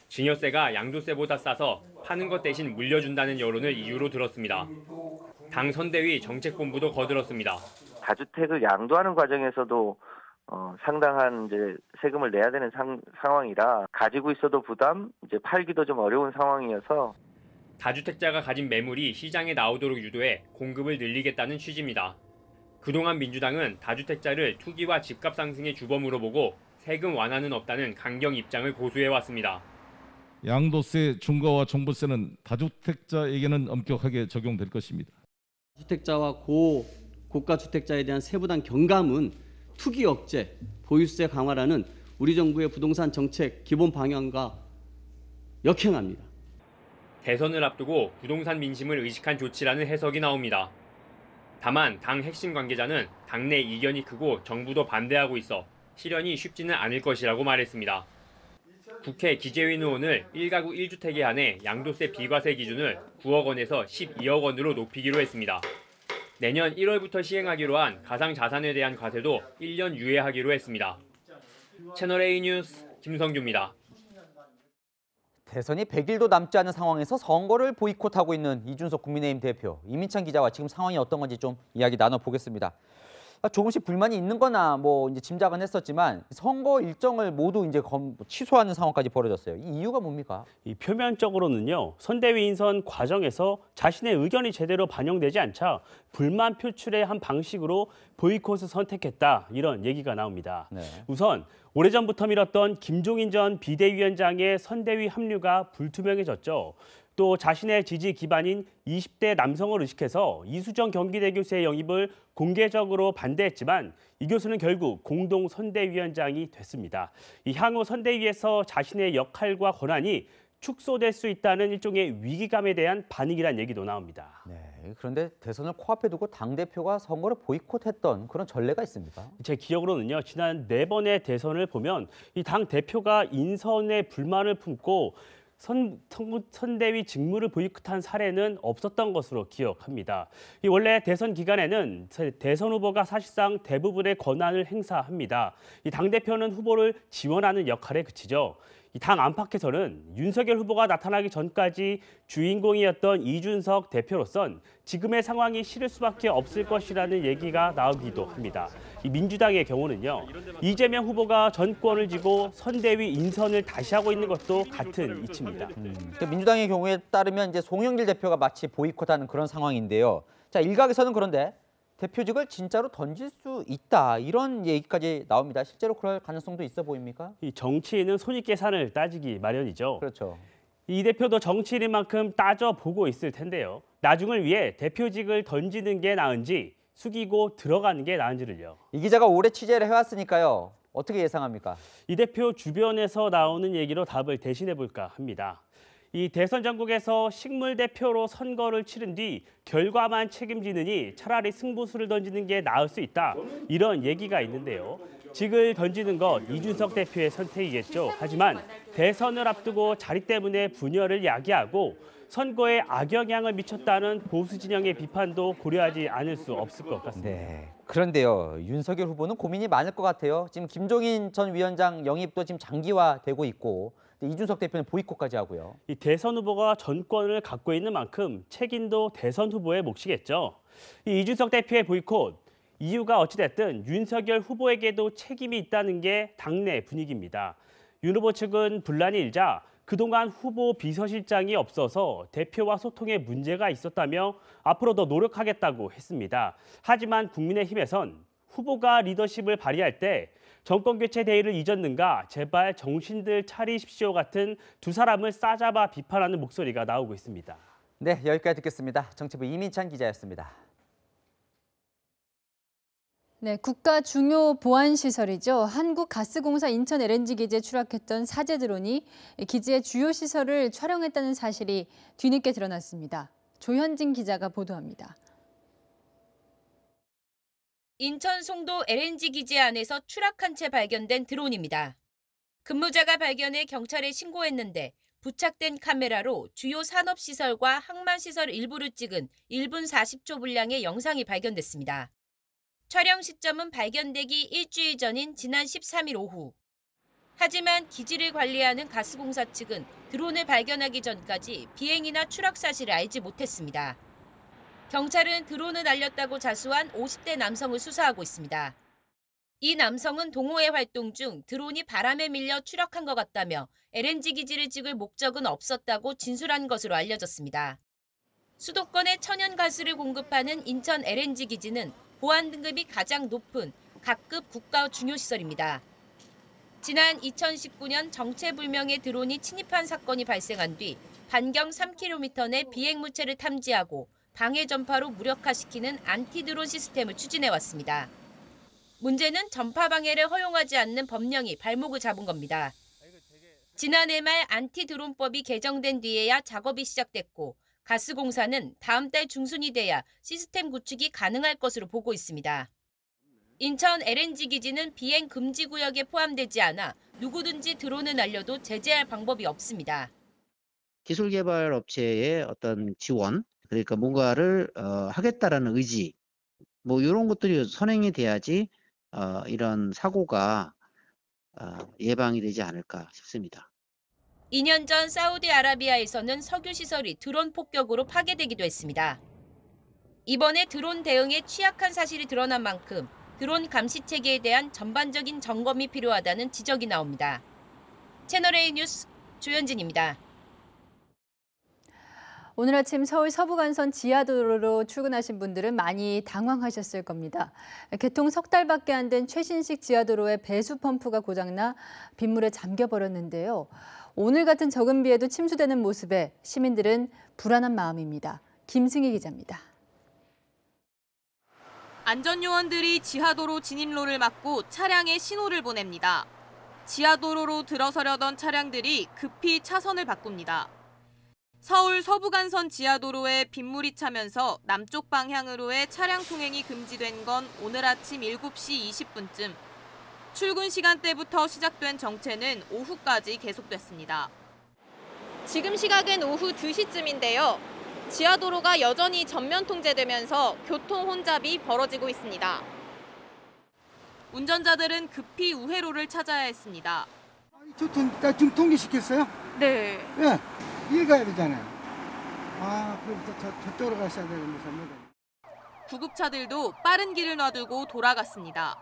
증여세가 양도세보다 싸서 파는 것 대신 물려준다는 여론을 이유로 들었습니다. 당 선대위 정책본부도 거들었습니다. 다주택을 양도하는 과정에서도 상당한 이제 세금을 내야 되는 상황이라 가지고 있어도 부담, 이제 팔기도 좀 어려운 상황이어서 다주택자가 가진 매물이 시장에 나오도록 유도해 공급을 늘리겠다는 취지입니다. 그동안 민주당은 다주택자를 투기와 집값 상승의 주범으로 보고 세금 완화는 없다는 강경 입장을 고수해왔습니다. 양도세 중과와 종부세는 다주택자에게는 엄격하게 적용될 것입니다. 주택자와 고가 주택자에 대한 세부당 경감은 투기 억제, 보유세 강화라는 우리 정부의 부동산 정책 기본 방향과 역행합니다. 대선을 앞두고 부동산 민심을 의식한 조치라는 해석이 나옵니다. 다만 당 핵심 관계자는 당내 이견이 크고 정부도 반대하고 있어 실현이 쉽지는 않을 것이라고 말했습니다. 국회 기재위는 오늘 1가구 1주택에 한해 양도세 비과세 기준을 9억 원에서 12억 원으로 높이기로 했습니다. 내년 1월부터 시행하기로 한 가상자산에 대한 과세도 1년 유예하기로 했습니다. 채널A 뉴스 김성규입니다. 대선이 100일도 남지 않은 상황에서 선거를 보이콧하고 있는 이준석 국민의힘 대표, 이민찬 기자와 지금 상황이 어떤 건지 좀 이야기 나눠보겠습니다. 조금씩 불만이 있는 거나 이제 짐작은 했었지만 선거 일정을 모두 이제 취소하는 상황까지 벌어졌어요. 이 이유가 뭡니까? 이 표면적으로는요. 선대위 인선 과정에서 자신의 의견이 제대로 반영되지 않자 불만 표출의 한 방식으로 보이콧을 선택했다. 이런 얘기가 나옵니다. 네. 우선 오래전부터 미뤘던 김종인 전 비대위원장의 선대위 합류가 불투명해졌죠. 또 자신의 지지 기반인 20대 남성을 의식해서 이수정 경기대 교수의 영입을 공개적으로 반대했지만 이 교수는 결국 공동 선대위원장이 됐습니다. 이 향후 선대위에서 자신의 역할과 권한이 축소될 수 있다는 일종의 위기감에 대한 반응이란 얘기도 나옵니다. 네, 그런데 대선을 코앞에 두고 당대표가 선거를 보이콧했던 그런 전례가 있습니까? 제 기억으로는요. 지난 4번의 대선을 보면 이 당대표가 인선에 불만을 품고 선대위 직무를 보이콧한 사례는 없었던 것으로 기억합니다. 원래 대선 기간에는 대선 후보가 사실상 대부분의 권한을 행사합니다. 이 당대표는 후보를 지원하는 역할에 그치죠. 이 당 안팎에서는 윤석열 후보가 나타나기 전까지 주인공이었던 이준석 대표로선 지금의 상황이 싫을 수밖에 없을 것이라는 얘기가 나오기도 합니다. 이 민주당의 경우는요. 이재명 후보가 전권을 쥐고 선대위 인선을 다시 하고 있는 것도 같은 이치입니다. 민주당의 경우에 따르면 이제 송영길 대표가 마치 보이콧하는 그런 상황인데요. 자, 일각에서는 그런데 대표직을 진짜로 던질 수 있다 이런 얘기까지 나옵니다. 실제로 그럴 가능성도 있어 보입니까? 이 정치인은 손익계산을 따지기 마련이죠. 그렇죠. 이 대표도 정치인인 만큼 따져보고 있을 텐데요. 나중을 위해 대표직을 던지는 게 나은지 숙이고 들어가는 게 나은지를요. 이 기자가 오래 취재를 해왔으니까요. 어떻게 예상합니까? 이 대표 주변에서 나오는 얘기로 답을 대신해볼까 합니다. 이 대선 전국에서 식물 대표로 선거를 치른 뒤 결과만 책임지느니 차라리 승부수를 던지는 게 나을 수 있다. 이런 얘기가 있는데요. 직을 던지는 것 이준석 대표의 선택이겠죠. 하지만 대선을 앞두고 자리 때문에 분열을 야기하고 선거에 악영향을 미쳤다는 보수 진영의 비판도 고려하지 않을 수 없을 것 같습니다. 네. 그런데요. 윤석열 후보는 고민이 많을 것 같아요. 지금 김종인 전 위원장 영입도 지금 장기화되고 있고 이준석 대표는 보이콧까지 하고요. 이 대선 후보가 전권을 갖고 있는 만큼 책임도 대선 후보의 몫이겠죠. 이 이준석 대표의 보이콧, 이유가 어찌됐든 윤석열 후보에게도 책임이 있다는 게 당내 분위기입니다. 윤 후보 측은 분란이 일자 그동안 후보 비서실장이 없어서 대표와 소통에 문제가 있었다며 앞으로 더 노력하겠다고 했습니다. 하지만 국민의힘에선 후보가 리더십을 발휘할 때 정권 교체 대의를 잊었는가, 제발 정신들 차리십시오 같은 두 사람을 싸잡아 비판하는 목소리가 나오고 있습니다. 네, 여기까지 듣겠습니다. 정치부 이민찬 기자였습니다. 네, 국가 중요 보안 시설이죠. 한국가스공사 인천 LNG 기지에 추락했던 사제 드론이 기지의 주요 시설을 촬영했다는 사실이 뒤늦게 드러났습니다. 조현진 기자가 보도합니다. 인천 송도 LNG 기지 안에서 추락한 채 발견된 드론입니다. 근무자가 발견해 경찰에 신고했는데 부착된 카메라로 주요 산업시설과 항만시설 일부를 찍은 1분 40초 분량의 영상이 발견됐습니다. 촬영 시점은 발견되기 일주일 전인 지난 13일 오후. 하지만 기지를 관리하는 가스공사 측은 드론을 발견하기 전까지 비행이나 추락 사실을 알지 못했습니다. 경찰은 드론을 날렸다고 자수한 50대 남성을 수사하고 있습니다. 이 남성은 동호회 활동 중 드론이 바람에 밀려 추락한 것 같다며 LNG 기지를 찍을 목적은 없었다고 진술한 것으로 알려졌습니다. 수도권에 천연가스를 공급하는 인천 LNG 기지는 보안 등급이 가장 높은 각급 국가 중요시설입니다. 지난 2019년 정체불명의 드론이 침입한 사건이 발생한 뒤 반경 3km 내 비행물체를 탐지하고 방해 전파로 무력화시키는 안티드론 시스템을 추진해왔습니다. 문제는 전파 방해를 허용하지 않는 법령이 발목을 잡은 겁니다. 지난해 말 안티드론법이 개정된 뒤에야 작업이 시작됐고 가스공사는 다음 달 중순이 돼야 시스템 구축이 가능할 것으로 보고 있습니다. 인천 LNG 기지는 비행 금지 구역에 포함되지 않아 누구든지 드론을 날려도 제재할 방법이 없습니다. 기술 개발 업체의 어떤 지원, 그러니까 뭔가를 하겠다라는 의지, 뭐 이런 것들이 선행이 돼야지 이런 사고가 예방이 되지 않을까 싶습니다. 2년 전 사우디아라비아에서는 석유시설이 드론 폭격으로 파괴되기도 했습니다. 이번에 드론 대응에 취약한 사실이 드러난 만큼 드론 감시 체계에 대한 전반적인 점검이 필요하다는 지적이 나옵니다. 채널A 뉴스 조현진입니다. 오늘 아침 서울 서부간선 지하도로로 출근하신 분들은 많이 당황하셨을 겁니다. 개통 석 달밖에 안 된 최신식 지하도로의 배수 펌프가 고장나 빗물에 잠겨버렸는데요. 오늘 같은 적은 비에도 침수되는 모습에 시민들은 불안한 마음입니다. 김승희 기자입니다. 안전요원들이 지하도로 진입로를 막고 차량에 신호를 보냅니다. 지하도로로 들어서려던 차량들이 급히 차선을 바꿉니다. 서울 서부간선 지하도로에 빗물이 차면서 남쪽 방향으로의 차량 통행이 금지된 건 오늘 아침 7시 20분쯤. 출근 시간대부터 시작된 정체는 오후까지 계속됐습니다. 지금 시각은 오후 2시쯤인데요. 지하도로가 여전히 전면 통제되면서 교통 혼잡이 벌어지고 있습니다. 운전자들은 급히 우회로를 찾아야 했습니다. 좀 통제시켰어요? 네. 예, 일 가야 되잖아요. 그럼 저쪽으로 가셔야 되는데. 구급차들도 빠른 길을 놔두고 돌아갔습니다.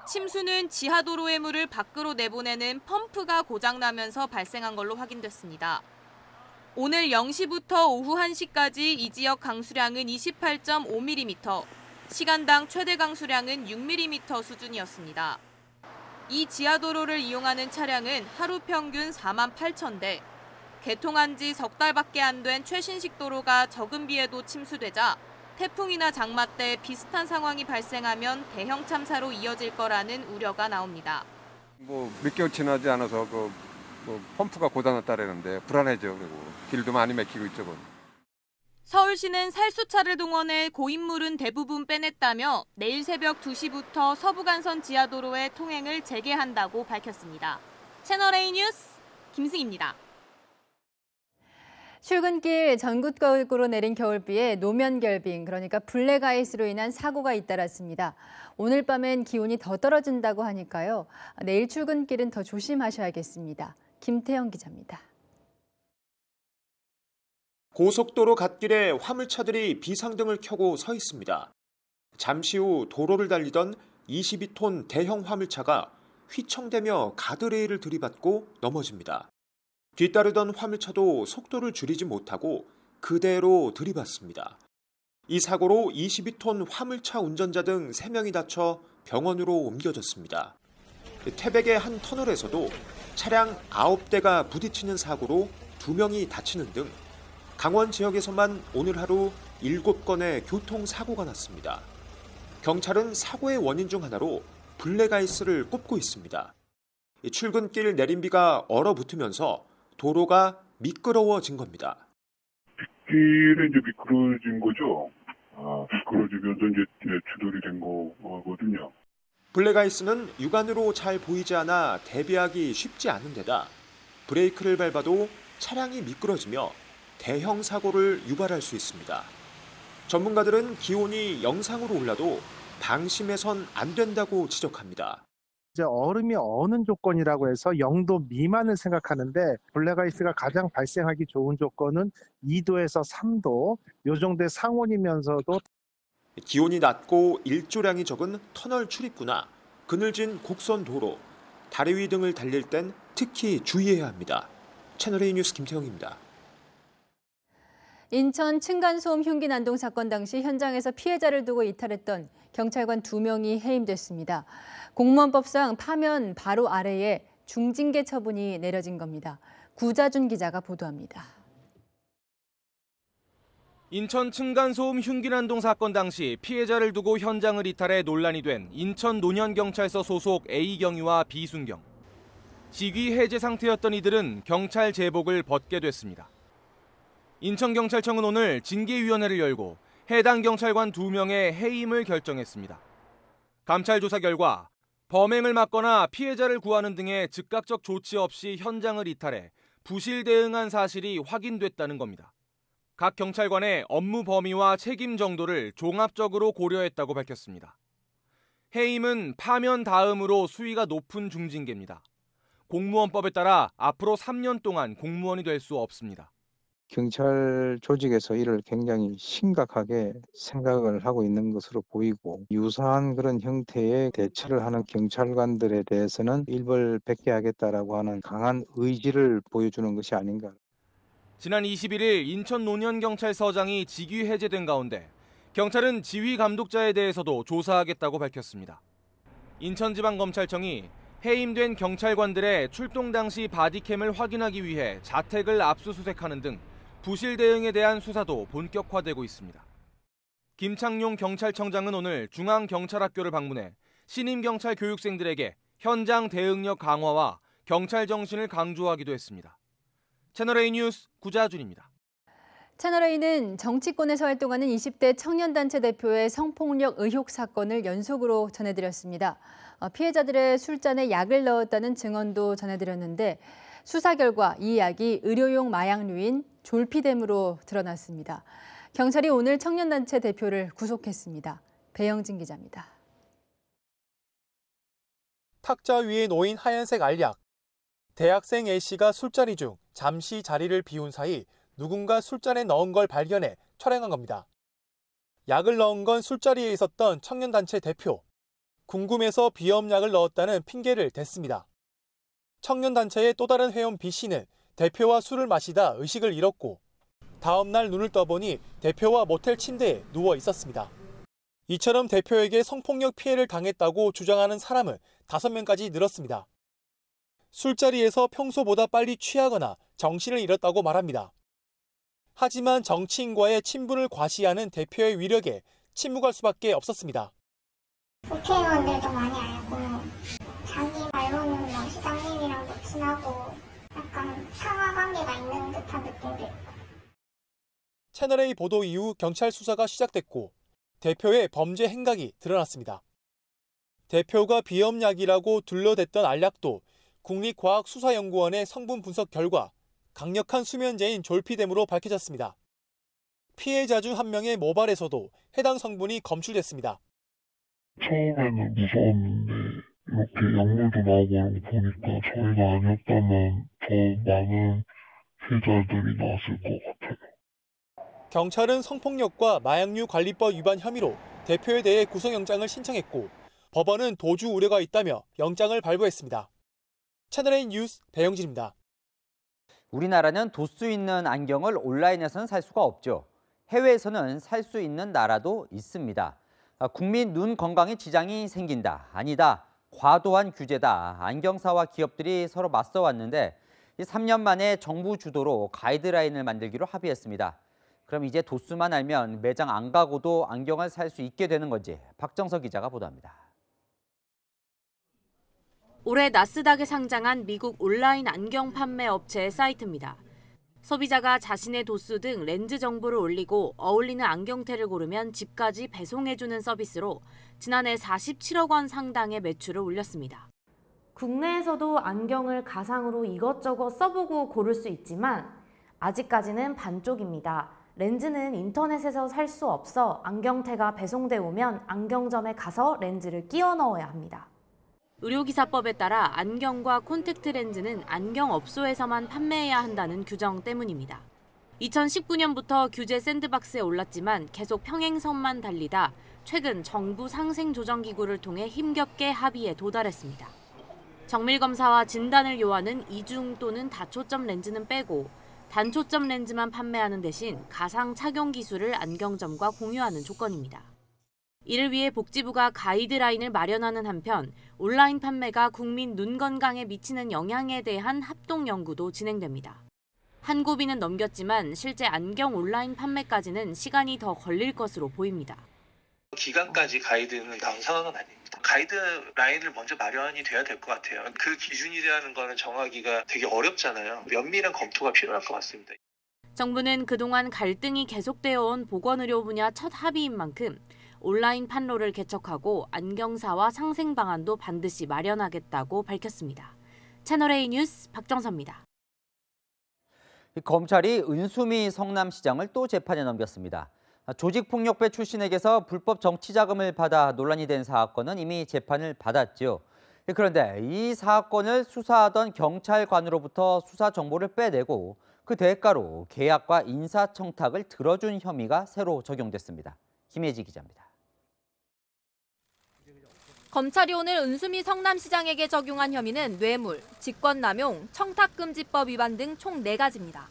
침수는 지하도로의 물을 밖으로 내보내는 펌프가 고장나면서 발생한 걸로 확인됐습니다. 오늘 0시부터 오후 1시까지 이 지역 강수량은 28.5mm, 시간당 최대 강수량은 6mm 수준이었습니다. 이 지하도로를 이용하는 차량은 하루 평균 4만 8천 대, 개통한 지 석 달밖에 안 된 최신식 도로가 적은 비에도 침수되자 태풍이나 장마 때 비슷한 상황이 발생하면 대형 참사로 이어질 거라는 우려가 나옵니다. 몇 개월 지나지 않아서 펌프가 고장났다라는데 불안해져. 그리고 길도 많이 막히고 있죠. 서울시는 살수차를 동원해 고인물은 대부분 빼냈다며 내일 새벽 2시부터 서부간선 지하도로의 통행을 재개한다고 밝혔습니다. 채널A 뉴스 김승희입니다. 출근길 전국적으로 내린 겨울비에 노면 결빙, 그러니까 블랙아이스로 인한 사고가 잇따랐습니다. 오늘 밤엔 기온이 더 떨어진다고 하니까요. 내일 출근길은 더 조심하셔야겠습니다. 김태영 기자입니다. 고속도로 갓길에 화물차들이 비상등을 켜고 서 있습니다. 잠시 후 도로를 달리던 22톤 대형 화물차가 휘청대며 가드레일을 들이받고 넘어집니다. 뒤따르던 화물차도 속도를 줄이지 못하고 그대로 들이받습니다. 이 사고로 22톤 화물차 운전자 등 3명이 다쳐 병원으로 옮겨졌습니다. 태백의 한 터널에서도 차량 9대가 부딪히는 사고로 2명이 다치는 등 강원 지역에서만 오늘 하루 7건의 교통사고가 났습니다. 경찰은 사고의 원인 중 하나로 블랙아이스를 꼽고 있습니다. 출근길 내린비가 얼어붙으면서 도로가 미끄러워진 겁니다. 빗길에 이제 미끄러진 거죠. 미끄러지면서 이제 추돌이 된 거거든요. 블랙아이스는 육안으로 잘 보이지 않아 대비하기 쉽지 않은 데다 브레이크를 밟아도 차량이 미끄러지며 대형 사고를 유발할 수 있습니다. 전문가들은 기온이 영상으로 올라도 방심해선 안 된다고 지적합니다. 이제 얼음이 어는 조건이라고 해서 0도 미만을 생각하는데 블랙아이스가 가장 발생하기 좋은 조건은 2도에서 3도 요 정도의 상온이면서도 기온이 낮고 일조량이 적은 터널 출입구나 그늘진 곡선 도로, 다리 위 등을 달릴 땐 특히 주의해야 합니다. 채널A 뉴스 김태형입니다. 인천 층간소음 흉기 난동 사건 당시 현장에서 피해자를 두고 이탈했던 경찰관 2명이 해임됐습니다. 공무원법상 파면 바로 아래에 중징계 처분이 내려진 겁니다. 구자준 기자가 보도합니다. 인천 층간소음 흉기 난동 사건 당시 피해자를 두고 현장을 이탈해 논란이 된 인천 논현경찰서 소속 A경위와 B순경. 직위 해제 상태였던 이들은 경찰 제복을 벗게 됐습니다. 인천경찰청은 오늘 징계위원회를 열고 해당 경찰관 2명의 해임을 결정했습니다. 감찰 조사 결과 범행을 막거나 피해자를 구하는 등의 즉각적 조치 없이 현장을 이탈해 부실 대응한 사실이 확인됐다는 겁니다. 각 경찰관의 업무 범위와 책임 정도를 종합적으로 고려했다고 밝혔습니다. 해임은 파면 다음으로 수위가 높은 중징계입니다. 공무원법에 따라 앞으로 3년 동안 공무원이 될 수 없습니다. 경찰 조직에서 이를 굉장히 심각하게 생각을 하고 있는 것으로 보이고 유사한 그런 형태의 대처를 하는 경찰관들에 대해서는 일벌백계하겠다라고 하는 강한 의지를 보여주는 것이 아닌가. 지난 21일 인천 논현경찰서장이 직위 해제된 가운데 경찰은 지휘 감독자에 대해서도 조사하겠다고 밝혔습니다. 인천지방검찰청이 해임된 경찰관들의 출동 당시 바디캠을 확인하기 위해 자택을 압수수색하는 등 부실 대응에 대한 수사도 본격화되고 있습니다. 김창룡 경찰청장은 오늘 중앙경찰학교를 방문해 신임경찰 교육생들에게 현장 대응력 강화와 경찰 정신을 강조하기도 했습니다. 채널A 뉴스 구자준입니다. 채널A는 정치권에서 활동하는 20대 청년단체 대표의 성폭력 의혹 사건을 연속으로 전해드렸습니다. 피해자들의 술잔에 약을 넣었다는 증언도 전해드렸는데 수사 결과 이 약이 의료용 마약류인 졸피뎀으로 드러났습니다. 경찰이 오늘 청년단체 대표를 구속했습니다. 배영진 기자입니다. 탁자 위에 놓인 하얀색 알약. 대학생 A씨가 술자리 중 잠시 자리를 비운 사이 누군가 술잔에 넣은 걸 발견해 촬영한 겁니다. 약을 넣은 건 술자리에 있었던 청년단체 대표. 궁금해서 비염약을 넣었다는 핑계를 댔습니다. 청년단체의 또 다른 회원 B씨는 대표와 술을 마시다 의식을 잃었고 다음 날 눈을 떠보니 대표와 모텔 침대에 누워 있었습니다. 이처럼 대표에게 성폭력 피해를 당했다고 주장하는 사람은 5명까지 늘었습니다. 술자리에서 평소보다 빨리 취하거나 정신을 잃었다고 말합니다. 하지만 정치인과의 친분을 과시하는 대표의 위력에 침묵할 수밖에 없었습니다. 국회의원들도 많이 알고 자기 말로는 뭐 시장님이랑도 친하고 약간 상하 관계가 있는 듯한 느낌도 있고. 채널A 보도 이후 경찰 수사가 시작됐고 대표의 범죄 행각이 드러났습니다. 대표가 비염약이라고 둘러댔던 알약도 국립과학수사연구원의 성분 분석 결과 강력한 수면제인 졸피뎀으로 밝혀졌습니다. 피해자 중 한 명의 모발에서도 해당 성분이 검출됐습니다. 처음에는 무서웠는데 이렇게 약물도 나오고 이런 거 보니까 저희가 아니었다면 저 많은 피해자들이 나왔을 것 같아요. 경찰은 성폭력과 마약류 관리법 위반 혐의로 대표에 대해 구속영장을 신청했고 법원은 도주 우려가 있다며 영장을 발부했습니다. 채널A 뉴스 배영진입니다. 우리나라는 도수 있는 안경을 온라인에서는 살 수가 없죠. 해외에서는 살 수 있는 나라도 있습니다. 국민 눈 건강에 지장이 생긴다. 아니다. 과도한 규제다. 안경사와 기업들이 서로 맞서왔는데 3년 만에 정부 주도로 가이드라인을 만들기로 합의했습니다. 그럼 이제 도수만 알면 매장 안 가고도 안경을 살 수 있게 되는 건지 박정석 기자가 보도합니다. 올해 나스닥에 상장한 미국 온라인 안경 판매 업체의 사이트입니다. 소비자가 자신의 도수 등 렌즈 정보를 올리고 어울리는 안경테를 고르면 집까지 배송해주는 서비스로 지난해 47억 원 상당의 매출을 올렸습니다. 국내에서도 안경을 가상으로 이것저것 써보고 고를 수 있지만 아직까지는 반쪽입니다. 렌즈는 인터넷에서 살 수 없어 안경테가 배송돼 오면 안경점에 가서 렌즈를 끼워 넣어야 합니다. 의료기사법에 따라 안경과 콘택트 렌즈는 안경업소에서만 판매해야 한다는 규정 때문입니다. 2019년부터 규제 샌드박스에 올랐지만 계속 평행선만 달리다 최근 정부 상생조정기구를 통해 힘겹게 합의에 도달했습니다. 정밀검사와 진단을 요하는 이중 또는 다초점 렌즈는 빼고 단초점 렌즈만 판매하는 대신 가상 착용 기술을 안경점과 공유하는 조건입니다. 이를 위해 복지부가 가이드라인을 마련하는 한편 온라인 판매가 국민 눈 건강에 미치는 영향에 대한 합동 연구도 진행됩니다. 한 고비는 넘겼지만 실제 안경 온라인 판매까지는 시간이 더 걸릴 것으로 보입니다. 기간까지 가이드는 나온 상황은 아닙니다. 가이드라인을 먼저 마련이 돼야 될 것 같아요. 그 기준이라는 거는 정하기가 되게 어렵잖아요. 면밀한 검토가 필요할 것 같습니다. 정부는 그동안 갈등이 계속되어 온 보건의료 분야 첫 합의인 만큼 온라인 판로를 개척하고 안경사와 상생 방안도 반드시 마련하겠다고 밝혔습니다. 채널A 뉴스 박정서입니다. 검찰이 은수미 성남시장을 또 재판에 넘겼습니다. 조직폭력배 출신에게서 불법 정치자금을 받아 논란이 된 사건은 이미 재판을 받았죠. 그런데 이 사건을 수사하던 경찰관으로부터 수사 정보를 빼내고 그 대가로 계약과 인사청탁을 들어준 혐의가 새로 적용됐습니다. 김혜지 기자입니다. 검찰이 오늘 은수미 성남시장에게 적용한 혐의는 뇌물, 직권남용, 청탁금지법 위반 등 총 4가지입니다.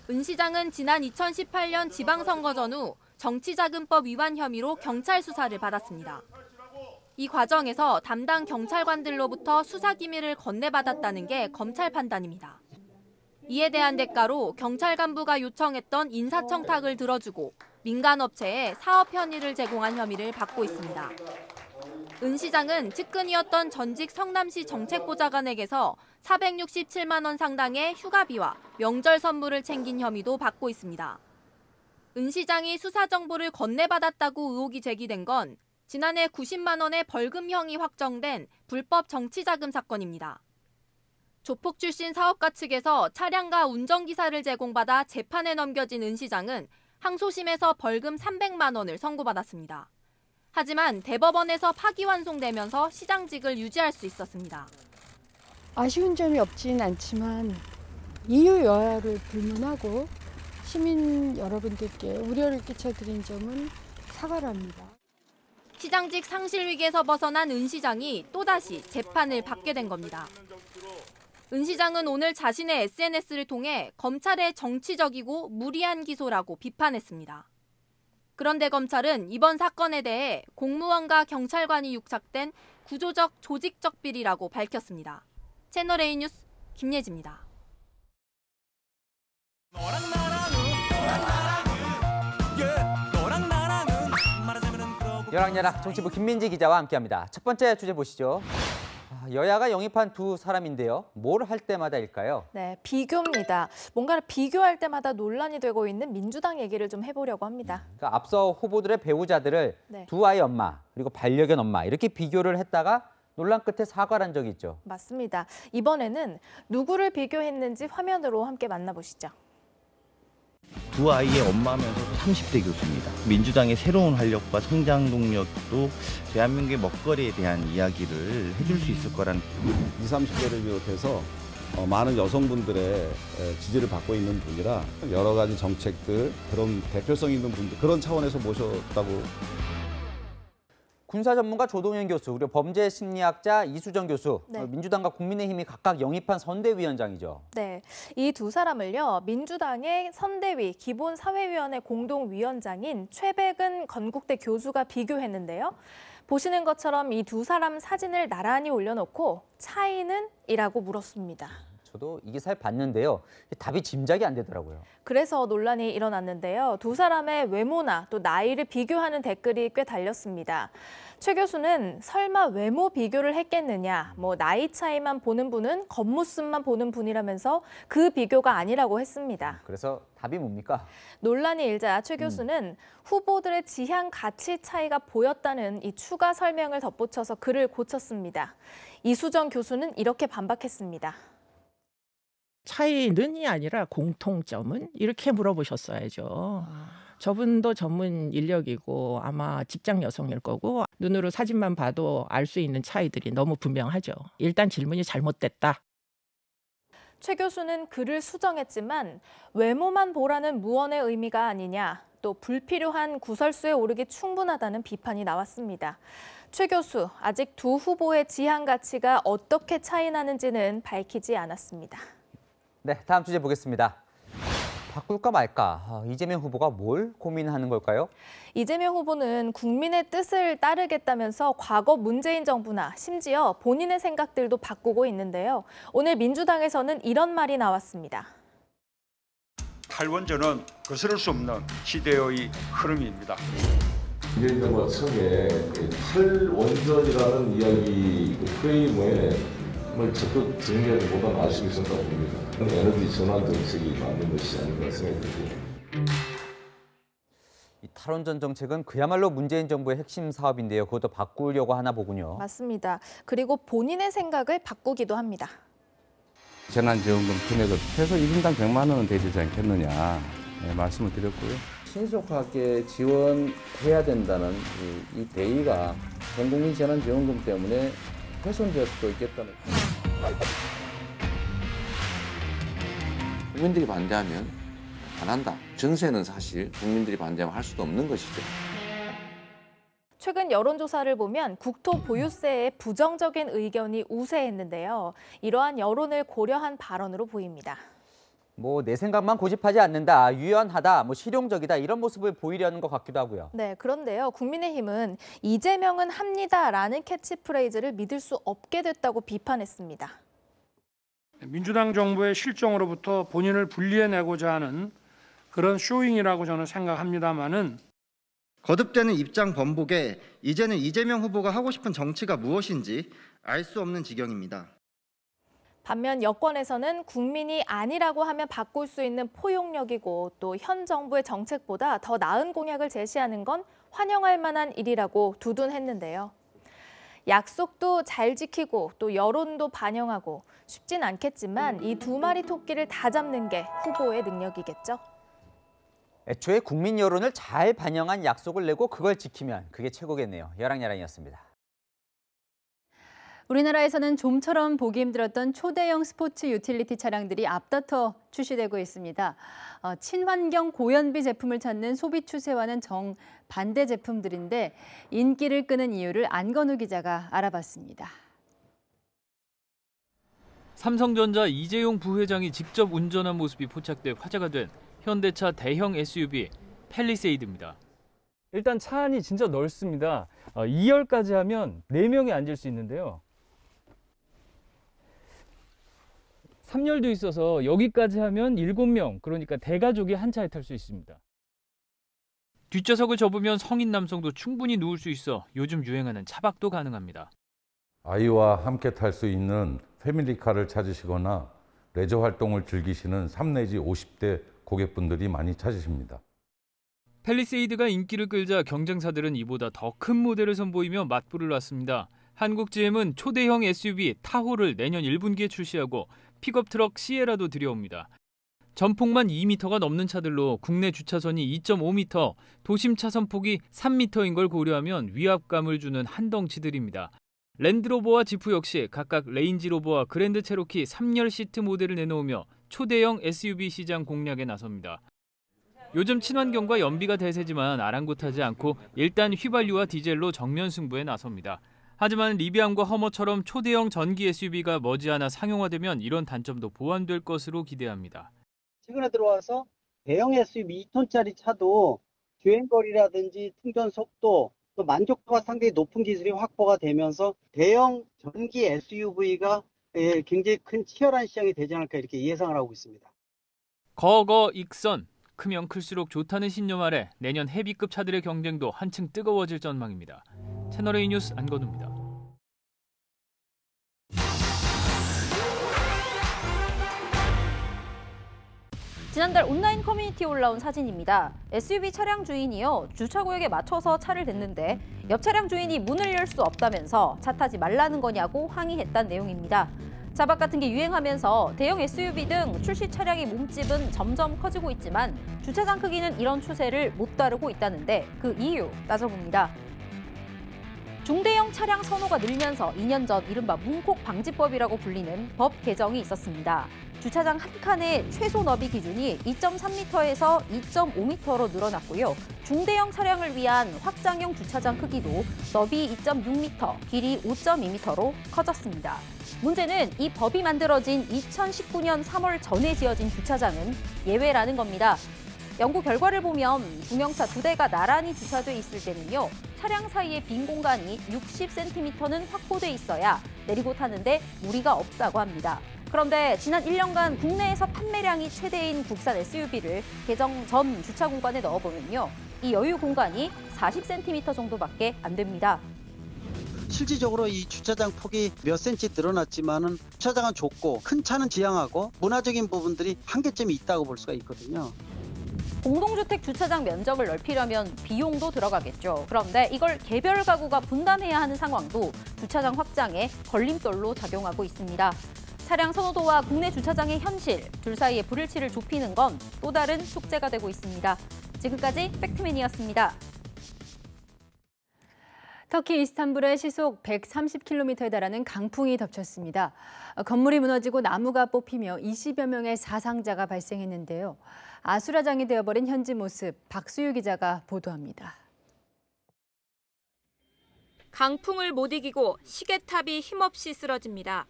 은 시장은 지난 2018년 지방선거 전후 정치자금법 위반 혐의로 경찰 수사를 받았습니다. 이 과정에서 담당 경찰관들로부터 수사기밀을 건네받았다는 게 검찰 판단입니다. 이에 대한 대가로 경찰 간부가 요청했던 인사청탁을 들어주고 민간업체에 사업 편의를 제공한 혐의를 받고 있습니다. 은 시장은 측근이었던 전직 성남시 정책보좌관에게서 467만 원 상당의 휴가비와 명절 선물을 챙긴 혐의도 받고 있습니다. 은 시장이 수사 정보를 건네받았다고 의혹이 제기된 건 지난해 90만 원의 벌금형이 확정된 불법 정치자금 사건입니다. 조폭 출신 사업가 측에서 차량과 운전기사를 제공받아 재판에 넘겨진 은 시장은 항소심에서 벌금 300만 원을 선고받았습니다. 하지만 대법원에서 파기환송되면서 시장직을 유지할 수 있었습니다. 아쉬운 점이 없지는 않지만 이유 여하를 불문하고 시민 여러분들께 우려를 끼쳐드린 점은 사과를 합니다. 시장직 상실 위기에서 벗어난 은 시장이 또다시 재판을 받게 된 겁니다. 은 시장은 오늘 자신의 SNS를 통해 검찰의 정치적이고 무리한 기소라고 비판했습니다. 그런데 검찰은 이번 사건에 대해 공무원과 경찰관이 육착된 구조적 조직적 비리라고 밝혔습니다. 채널A 뉴스 김예지입니다. 여랑야랑 정치부 김민지 기자와 함께합니다. 첫 번째 주제 보시죠. 여야가 영입한 두 사람인데요. 뭘 할 때마다일까요? 네, 비교입니다. 뭔가를 비교할 때마다 논란이 되고 있는 민주당 얘기를 좀 해보려고 합니다. 그러니까 앞서 후보들의 배우자들을 네. 두 아이 엄마 그리고 반려견 엄마 이렇게 비교를 했다가 논란 끝에 사과를 한 적이 있죠. 맞습니다. 이번에는 누구를 비교했는지 화면으로 함께 만나보시죠. 두 아이의 엄마면서도 30대 교수입니다. 민주당의 새로운 활력과 성장 동력도 대한민국의 먹거리에 대한 이야기를 해줄 수 있을 거라는 20, 30대를 비롯해서 많은 여성분들의 지지를 받고 있는 분이라 여러 가지 정책들, 그런 대표성 있는 분들, 그런 차원에서 모셨다고. 군사 전문가 조동현 교수, 그리고 범죄 심리학자 이수정 교수, 네. 민주당과 국민의힘이 각각 영입한 선대위원장이죠. 네, 이 두 사람을요, 민주당의 선대위 기본사회위원회 공동위원장인 최백은 건국대 교수가 비교했는데요. 보시는 것처럼 이 두 사람 사진을 나란히 올려놓고 차이는? 이라고 물었습니다. 저도 이 기사를 봤는데요. 답이 짐작이 안 되더라고요. 그래서 논란이 일어났는데요. 두 사람의 외모나 또 나이를 비교하는 댓글이 꽤 달렸습니다. 최 교수는 설마 외모 비교를 했겠느냐, 나이 차이만 보는 분은 겉모습만 보는 분이라면서 그 비교가 아니라고 했습니다. 그래서 답이 뭡니까? 논란이 일자 최 교수는 후보들의 지향 가치 차이가 보였다는 이 추가 설명을 덧붙여서 글을 고쳤습니다. 이수정 교수는 이렇게 반박했습니다. 차이는이 아니라 공통점은? 이렇게 물어보셨어야죠. 저분도 전문 인력이고 아마 직장 여성일 거고 눈으로 사진만 봐도 알 수 있는 차이들이 너무 분명하죠. 일단 질문이 잘못됐다. 최 교수는 글을 수정했지만 외모만 보라는 무언의 의미가 아니냐, 또 불필요한 구설수에 오르기 충분하다는 비판이 나왔습니다. 최 교수, 아직 두 후보의 지향 가치가 어떻게 차이 나는지는 밝히지 않았습니다. 네, 다음 주제 보겠습니다. 바꿀까 말까, 이재명 후보가 뭘 고민하는 걸까요? 이재명 후보는 국민의 뜻을 따르겠다면서 과거 문재인 정부나 심지어 본인의 생각들도 바꾸고 있는데요. 오늘 민주당에서는 이런 말이 나왔습니다. 탈원전은 거스를 수 없는 시대의 흐름입니다. 문재인 정부가 처음에 탈원전이라는 이야기 프레임에 적극 정리하지 못한 아쉬움이 있었다고 봅니다. 에너지 전환 정책이 맞는 것이 아닌가 생각이 듭니다. 이 탈원전 정책은 그야말로 문재인 정부의 핵심 사업인데요. 그것도 바꾸려고 하나 보군요. 맞습니다. 그리고 본인의 생각을 바꾸기도 합니다. 재난지원금 금액을 최소 1인당 100만 원은 되지 않겠느냐 말씀을 드렸고요. 신속하게 지원해야 된다는 이 대의가 전국민 재난지원금 때문에 훼손될 수도 있겠다는. 국민들이 반대하면 안 한다. 전세는 사실 국민들이 반대하면 할 수도 없는 것이죠. 최근 여론조사를 보면 국토 보유세에 부정적인 의견이 우세했는데요. 이러한 여론을 고려한 발언으로 보입니다. 내 생각만 고집하지 않는다, 유연하다, 실용적이다 이런 모습을 보이려는 것 같기도 하고요. 네, 그런데요. 국민의힘은 이재명은 합니다라는 캐치프레이즈를 믿을 수 없게 됐다고 비판했습니다. 민주당 정부의 실정으로부터 본인을 분리해내고자 하는 그런 쇼잉이라고 저는 생각합니다만은 거듭되는 입장 번복에 이제는 이재명 후보가 하고 싶은 정치가 무엇인지 알 수 없는 지경입니다. 반면 여권에서는 국민이 아니라고 하면 바꿀 수 있는 포용력이고 또 현 정부의 정책보다 더 나은 공약을 제시하는 건 환영할 만한 일이라고 두둔했는데요. 약속도 잘 지키고 또 여론도 반영하고 쉽진 않겠지만 이 두 마리 토끼를 다 잡는 게 후보의 능력이겠죠. 애초에 국민 여론을 잘 반영한 약속을 내고 그걸 지키면 그게 최고겠네요. 여랑야랑이었습니다. 우리나라에서는 좀처럼 보기 힘들었던 초대형 스포츠 유틸리티 차량들이 앞다퉈 출시되고 있습니다. 친환경 고연비 제품을 찾는 소비 추세와는 정반대 제품들인데 인기를 끄는 이유를 안건우 기자가 알아봤습니다. 삼성전자 이재용 부회장이 직접 운전한 모습이 포착돼 화제가 된 현대차 대형 SUV 팰리세이드입니다. 일단 차 안이 진짜 넓습니다. 2열까지 하면 4명이 앉을 수 있는데요. 3열도 있어서 여기까지 하면 7명, 그러니까 대가족이 한 차에 탈 수 있습니다. 뒷좌석을 접으면 성인 남성도 충분히 누울 수 있어 요즘 유행하는 차박도 가능합니다. 아이와 함께 탈 수 있는 패밀리카를 찾으시거나 레저 활동을 즐기시는 3 내지 50대 고객분들이 많이 찾으십니다. 팰리세이드가 인기를 끌자 경쟁사들은 이보다 더 큰 모델을 선보이며 맞불을 놨습니다. 한국 GM은 초대형 SUV 타호를 내년 1분기에 출시하고 픽업 트럭 시에라도 들여옵니다. 전폭만 2m가 넘는 차들로 국내 주차선이 2.5m, 도심 차선폭이 3m인 걸 고려하면 위압감을 주는 한덩치들입니다. 랜드로버와 지프 역시 각각 레인지로버와 그랜드 체로키 3열 시트 모델을 내놓으며 초대형 SUV 시장 공략에 나섭니다. 요즘 친환경과 연비가 대세지만 아랑곳하지 않고 일단 휘발유와 디젤로 정면 승부에 나섭니다. 하지만 리비안과 허머처럼 초대형 전기 SUV가 머지않아 상용화되면 이런 단점도 보완될 것으로 기대합니다. 최근에 들어와서 대형 SUV 2톤짜리 차도 주행거리라든지 충전 속도, 또 만족도가 상당히 높은 기술이 확보가 되면서 대형 전기 SUV가 굉장히 큰 치열한 시장이 되지 않을까 이렇게 예상을 하고 있습니다. 거거 익선, 크면 클수록 좋다는 신념 아래 내년 헤비급 차들의 경쟁도 한층 뜨거워질 전망입니다. 채널A 뉴스 안건우입니다. 지난달 온라인 커뮤니티에 올라온 사진입니다. SUV 차량 주인이요, 주차구역에 맞춰서 차를 댔는데 옆 차량 주인이 문을 열 수 없다면서 차 타지 말라는 거냐고 항의했다는 내용입니다. 자박 같은 게 유행하면서 대형 SUV 등 출시 차량의 몸집은 점점 커지고 있지만 주차장 크기는 이런 추세를 못 따르고 있다는데 그 이유 따져봅니다. 중대형 차량 선호가 늘면서 2년 전 이른바 문콕 방지법이라고 불리는 법 개정이 있었습니다. 주차장 한 칸의 최소 너비 기준이 2.3m에서 2.5m로 늘어났고요. 중대형 차량을 위한 확장형 주차장 크기도 너비 2.6m, 길이 5.2m로 커졌습니다. 문제는 이 법이 만들어진 2019년 3월 전에 지어진 주차장은 예외라는 겁니다. 연구 결과를 보면 중형차 2대가 나란히 주차돼 있을 때는요, 차량 사이의 빈 공간이 60cm는 확보돼 있어야 내리고 타는데 무리가 없다고 합니다. 그런데 지난 1년간 국내에서 판매량이 최대인 국산 SUV를 개정 전 주차 공간에 넣어보면요, 이 여유 공간이 40cm 정도밖에 안 됩니다. 실질적으로 이 주차장 폭이 몇 센치 늘어났지만은 주차장은 좁고 큰 차는 지향하고 문화적인 부분들이 한계점이 있다고 볼 수가 있거든요. 공동주택 주차장 면적을 넓히려면 비용도 들어가겠죠. 그런데 이걸 개별 가구가 분담해야 하는 상황도 주차장 확장에 걸림돌로 작용하고 있습니다. 차량 선호도와 국내 주차장의 현실, 둘 사이의 불일치를 좁히는 건 또 다른 숙제가 되고 있습니다. 지금까지 팩트맨이었습니다. 터키 이스탄불에 시속 130km에 달하는 강풍이 덮쳤습니다. 건물이 무너지고 나무가 뽑히며 20여 명의 사상자가 발생했는데요. 아수라장이 되어버린 현지 모습, 박수유 기자가 보도합니다. 강풍을 못 이기고 시계탑이 힘없이 쓰러집니다.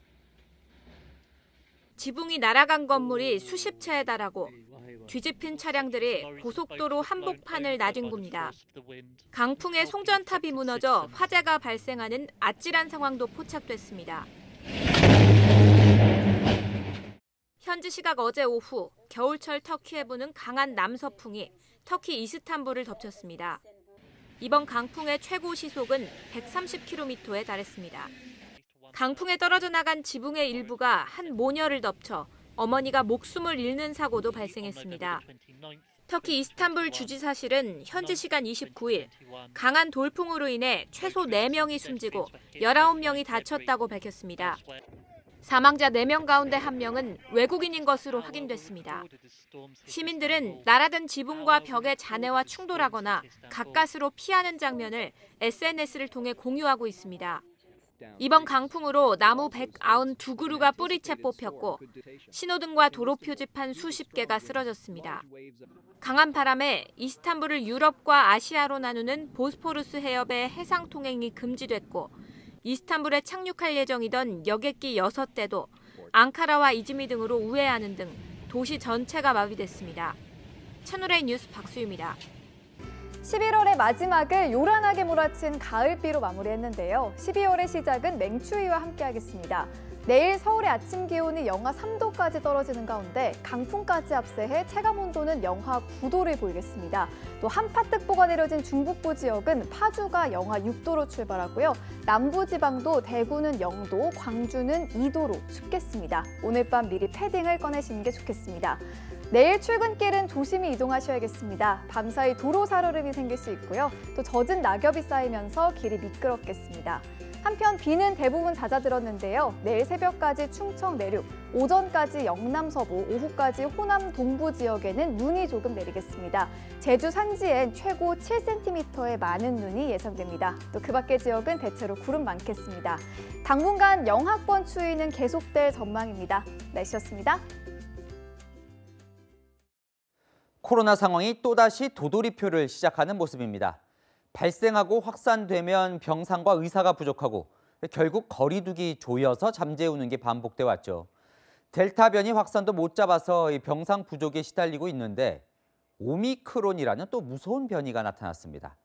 지붕이 날아간 건물이 수십 채에 달하고 뒤집힌 차량들이 고속도로 한복판을 나뒹굽니다. 강풍에 송전탑이 무너져 화재가 발생하는 아찔한 상황도 포착됐습니다. 현지 시각 어제 오후 겨울철 터키에 부는 강한 남서풍이 터키 이스탄불을 덮쳤습니다. 이번 강풍의 최고 시속은 130km에 달했습니다. 강풍에 떨어져 나간 지붕의 일부가 한 모녀를 덮쳐 어머니가 목숨을 잃는 사고도 발생했습니다. 터키 이스탄불 주지사실은 현지 시간 29일 강한 돌풍으로 인해 최소 4명이 숨지고 19명이 다쳤다고 밝혔습니다. 사망자 4명 가운데 1명은 외국인인 것으로 확인됐습니다. 시민들은 날아든 지붕과 벽의 잔해와 충돌하거나 가까스로 피하는 장면을 SNS를 통해 공유하고 있습니다. 이번 강풍으로 나무 192그루가 뿌리채 뽑혔고 신호등과 도로 표지판 수십 개가 쓰러졌습니다. 강한 바람에 이스탄불을 유럽과 아시아로 나누는 보스포루스 해협의 해상 통행이 금지됐고 이스탄불에 착륙할 예정이던 여객기 6대도 앙카라와 이즈미 등으로 우회하는 등 도시 전체가 마비됐습니다. 채널A 뉴스 박수유입니다. 11월의 마지막을 요란하게 몰아친 가을비로 마무리했는데요. 12월의 시작은 맹추위와 함께하겠습니다. 내일 서울의 아침 기온이 영하 3도까지 떨어지는 가운데 강풍까지 합세해 체감온도는 영하 9도를 보이겠습니다. 또 한파특보가 내려진 중북부 지역은 파주가 영하 6도로 출발하고요. 남부지방도 대구는 0도, 광주는 2도로 춥겠습니다. 오늘 밤 미리 패딩을 꺼내시는 게 좋겠습니다. 내일 출근길은 조심히 이동하셔야겠습니다. 밤사이 도로 살얼음이 생길 수 있고요. 또 젖은 낙엽이 쌓이면서 길이 미끄럽겠습니다. 한편 비는 대부분 잦아들었는데요. 내일 새벽까지 충청 내륙, 오전까지 영남 서부, 오후까지 호남 동부 지역에는 눈이 조금 내리겠습니다. 제주 산지엔 최고 7cm의 많은 눈이 예상됩니다. 또 그 밖의 지역은 대체로 구름 많겠습니다. 당분간 영하권 추위는 계속될 전망입니다. 날씨였습니다. 코로나 상황이 또다시 도돌이표를 시작하는 모습입니다. 발생하고 확산되면 병상과 의사가 부족하고 결국 거리두기 조여서 잠재우는 게 반복돼 왔죠. 델타 변이 확산도 못 잡아서 병상 부족에 시달리고 있는데 오미크론이라는 또 무서운 변이가 나타났습니다.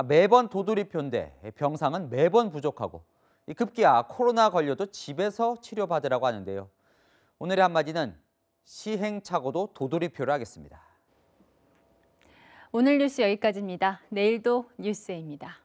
매번 도돌이표인데 병상은 매번 부족하고 급기야 코로나 걸려도 집에서 치료받으라고 하는데요. 오늘의 한마디는 시행착오도 도돌이표를 하겠습니다. 오늘 뉴스 여기까지입니다. 내일도 뉴스에입니다.